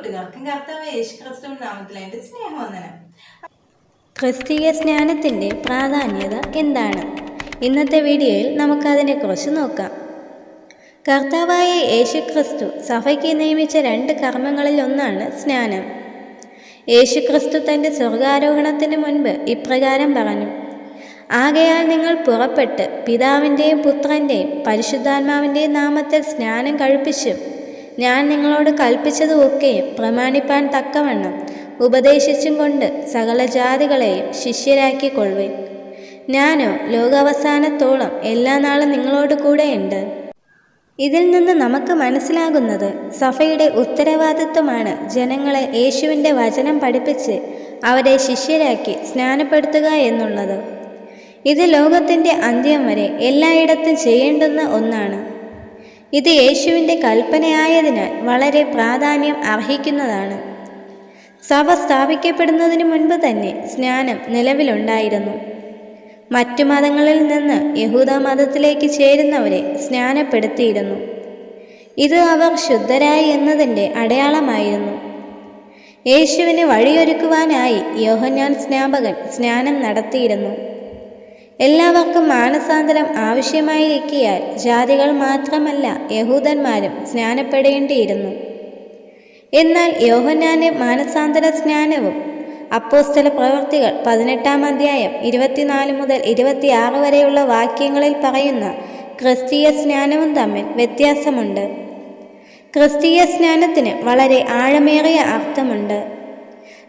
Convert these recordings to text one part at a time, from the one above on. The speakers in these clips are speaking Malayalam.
കൂട്ടുകാർക്കും കർത്താവായ യേശുക്രിസ്തുവിന്റെ നാമത്തിൽ എൻ്റെ സ്നേഹവന്ദനം. ക്രിസ്തീയ സ്നാനത്തിൻ്റെ പ്രാധാന്യത എന്താണ്? ഇന്നത്തെ വീഡിയോയിൽ നമുക്കതിനെക്കുറിച്ച് നോക്കാം. കർത്താവായ യേശുക്രിസ്തു സഭയ്ക്ക് നിയമിച്ച 2 കർമ്മങ്ങളിൽ ഒന്നാണ് സ്നാനം. യേശുക്രിസ്തു തൻ്റെ സ്വർഗാരോഹണത്തിന് മുൻപ് ഇപ്രകാരം പറഞ്ഞു: ആകയാൽ നിങ്ങൾ പുറപ്പെട്ട് പിതാവിൻ്റെയും പുത്രൻ്റെയും പരിശുദ്ധാത്മാവിൻ്റെയും നാമത്തിൽ സ്നാനം കഴിപ്പിച്ചും ഞാൻ നിങ്ങളോട് കൽപ്പിച്ചതുമൊക്കെയും പ്രമാണിപ്പാൻ തക്കവണ്ണം ഉപദേശിച്ചും കൊണ്ട് സകല ജാതികളെയും ശിഷ്യരാക്കിക്കൊള്ളുവിൻ. ഞാനോ ലോകാവസാനത്തോളം എല്ലാ നാളും നിങ്ങളോട് കൂടെയുണ്ട്. ഇതിൽ നിന്ന് നമുക്ക് മനസ്സിലാകുന്നത് സഭയുടെ ഉത്തരവാദിത്വമാണ് ജനങ്ങളെ യേശുവിൻ്റെ വചനം പഠിപ്പിച്ച് അവരെ ശിഷ്യരാക്കി സ്നാനപ്പെടുത്തുക എന്നുള്ളത്. ഇത് ലോകത്തിൻ്റെ അന്ത്യം വരെ എല്ലായിടത്തും ചെയ്യേണ്ടുന്ന ഒന്നാണ്. ഇത് യേശുവിൻ്റെ കൽപ്പനയായതിനാൽ വളരെ പ്രാധാന്യം അർഹിക്കുന്നതാണ്. സഭ സ്ഥാപിക്കപ്പെടുന്നതിന് മുൻപ് തന്നെ സ്നാനം നിലവിലുണ്ടായിരുന്നു. മറ്റു മതങ്ങളിൽ നിന്ന് യഹൂദ മതത്തിലേക്ക് ചേരുന്നവരെ സ്നാനപ്പെടുത്തിയിരുന്നു. ഇത് അവർ ശുദ്ധരായി എന്നതിൻ്റെ അടയാളമായിരുന്നു. യേശുവിന് വഴിയൊരുക്കുവാനായി യോഹന്നാൻ സ്നാപകൻ സ്നാനം നടത്തിയിരുന്നു. എല്ലാവർക്കും മാനസാന്തരം ആവശ്യമായിരിക്കിയാൽ ജാതികൾ മാത്രമല്ല യഹൂദന്മാരും സ്നാനപ്പെടേണ്ടിയിരുന്നു. എന്നാൽ യോഹന്നാന്റെ മാനസാന്തര സ്നാനവും അപ്പോസ്തല പ്രവൃത്തികൾ 18-ാം അധ്യായം 24 മുതൽ 26 വരെയുള്ള വാക്യങ്ങളിൽ പറയുന്ന ക്രിസ്തീയ സ്നാനവും തമ്മിൽ വ്യത്യാസമുണ്ട്. ക്രിസ്തീയ സ്നാനത്തിന് വളരെ ആഴമേറിയ അർത്ഥമുണ്ട്.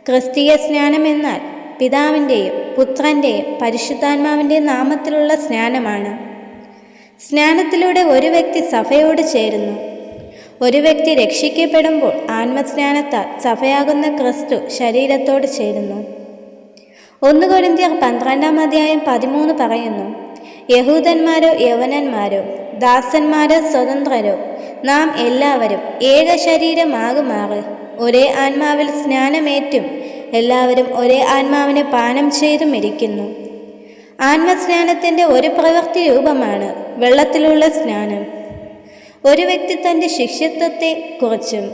ക്രിസ്തീയ സ്നാനം എന്നാൽ പിതാവിൻ്റെയും പുത്രൻ്റെയും പരിശുദ്ധാത്മാവിൻ്റെയും നാമത്തിലുള്ള സ്നാനമാണ്. സ്നാനത്തിലൂടെ ഒരു വ്യക്തി സഭയോട് ചേരുന്നു. ഒരു വ്യക്തി രക്ഷിക്കപ്പെടുമ്പോൾ ആത്മസ്നാനത്താൽ സഭയാകുന്ന ക്രിസ്തു ശരീരത്തോട് ചേരുന്നു. 1 കൊരിന്ത്യർ 12-ാം അധ്യായം 13 പറയുന്നു: യഹൂദന്മാരോ യവനന്മാരോ ദാസന്മാരോ സ്വതന്ത്രരോ നാം എല്ലാവരും ഏക ശരീരമാകുമാറ് ഒരേ ആത്മാവിൽ സ്നാനമേറ്റും എല്ലാവരും ഒരേ ആത്മാവിനെ പാനം ചെയ്തും ഇരിക്കുന്നു. ആത്മസ്നാനത്തിൻ്റെ ഒരു പ്രവൃത്തി രൂപമാണ് വെള്ളത്തിലുള്ള സ്നാനം. ഒരു വ്യക്തി തൻ്റെ ശിഷ്യത്വത്തെക്കുറിച്ചും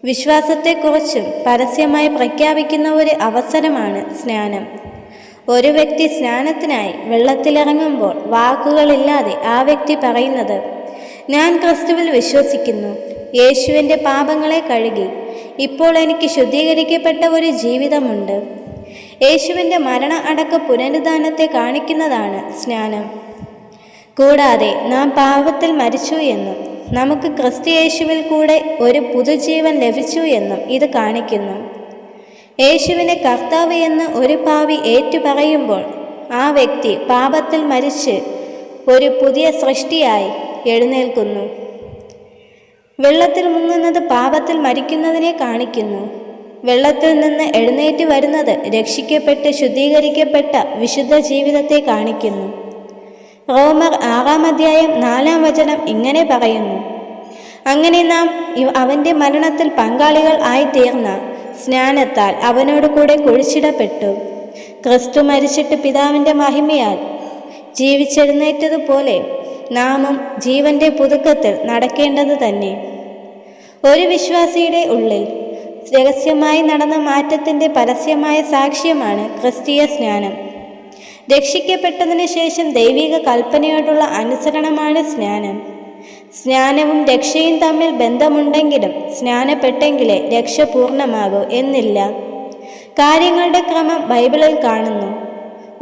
വിശ്വാസത്തെക്കുറിച്ചും പരസ്യമായി പ്രഖ്യാപിക്കുന്ന ഒരു അവസരമാണ് സ്നാനം. ഒരു വ്യക്തി സ്നാനത്തിനായി വെള്ളത്തിലിറങ്ങുമ്പോൾ വാക്കുകളില്ലാതെ ആ വ്യക്തി പറയുന്നത്: ഞാൻ ക്രിസ്തുവിൽ വിശ്വസിക്കുന്നു, യേശുവിൻ്റെ പാപങ്ങളെ കഴുകി ഇപ്പോൾ എനിക്ക് ശുദ്ധീകരിക്കപ്പെട്ട ഒരു ജീവിതമുണ്ട്. യേശുവിൻ്റെ മരണ അടക്ക പുനരുദ്ധാനത്തെ കാണിക്കുന്നതാണ് സ്നാനം. കൂടാതെ നാം പാപത്തിൽ മരിച്ചു എന്നും നമുക്ക് ക്രിസ്തു യേശുവിൽ കൂടെ ഒരു പുതുജീവൻ ലഭിച്ചു എന്നും ഇത് കാണിക്കുന്നു. യേശുവിനെ കർത്താവ് എന്ന് ഒരു പാപി ഏറ്റുപറയുമ്പോൾ ആ വ്യക്തി പാപത്തിൽ മരിച്ച് ഒരു പുതിയ സൃഷ്ടിയായി എഴുന്നേൽക്കുന്നു. വെള്ളത്തിൽ മുങ്ങുന്നത് പാപത്തിൽ മരിക്കുന്നതിനെ കാണിക്കുന്നു. വെള്ളത്തിൽ നിന്ന് എഴുന്നേറ്റ് വരുന്നത് രക്ഷിക്കപ്പെട്ട് ശുദ്ധീകരിക്കപ്പെട്ട വിശുദ്ധ ജീവിതത്തെ കാണിക്കുന്നു. റോമർ 6-ാം അധ്യായം 4-ാം വചനം ഇങ്ങനെ പറയുന്നു: അങ്ങനെ നാം അവൻ്റെ മരണത്തിൽ പങ്കാളികൾ ആയിത്തീർന്ന സ്നാനത്താൽ അവനോട് കൂടെ കുഴിച്ചിടപ്പെട്ടു. ക്രിസ്തു മരിച്ചിട്ട് പിതാവിൻ്റെ മഹിമയാൽ ജീവിച്ചെഴുന്നേറ്റതുപോലെ നാമും ജീവന്റെ പുതുക്കത്തിൽ നടക്കേണ്ടത് തന്നെ. ഒരു വിശ്വാസിയുടെ ഉള്ളിൽ രഹസ്യമായി നടന്ന മാറ്റത്തിൻ്റെ പരസ്യമായ സാക്ഷ്യമാണ് ക്രിസ്തീയ സ്നാനം. രക്ഷിക്കപ്പെട്ടതിന് ശേഷം ദൈവിക കൽപ്പനയോടുള്ള അനുസരണമാണ് സ്നാനം. സ്നാനവും രക്ഷയും തമ്മിൽ ബന്ധമുണ്ടെങ്കിലും സ്നാനപ്പെട്ടെങ്കിലേ രക്ഷ പൂർണ്ണമാകൂ എന്നില്ല. കാര്യങ്ങളുടെ ക്രമം ബൈബിളിൽ കാണുന്നു.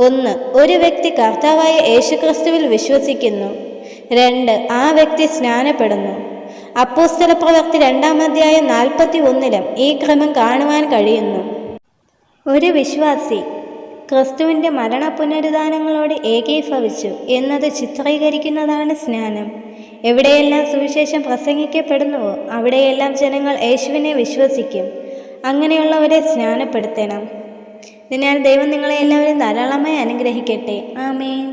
1. ഒരു വ്യക്തി കർത്താവായ യേശുക്രിസ്തുവിൽ വിശ്വസിക്കുന്നു. 2. ആ വ്യക്തി സ്നാനപ്പെടുന്നു. അപ്പോസ്തല പ്രവൃത്തി 2-ാം അധ്യായം 41-ലും ഈ ക്രമം കാണുവാൻ കഴിയുന്നു. ഒരു വിശ്വാസി ക്രിസ്തുവിൻ്റെ മരണ പുനരുദ്ധാനങ്ങളോട് ഏകീഭവിച്ചു എന്നത് ചിത്രീകരിക്കുന്നതാണ് സ്നാനം. എവിടെയെല്ലാം സുവിശേഷം പ്രസംഗിക്കപ്പെടുന്നുവോ അവിടെയെല്ലാം ജനങ്ങൾ യേശുവിനെ വിശ്വസിക്കും. അങ്ങനെയുള്ളവരെ സ്നാനപ്പെടുത്തണം. അതിനാൽ ദൈവം നിങ്ങളെ എല്ലാവരും ധാരാളമായി അനുഗ്രഹിക്കട്ടെ. ആമേൻ.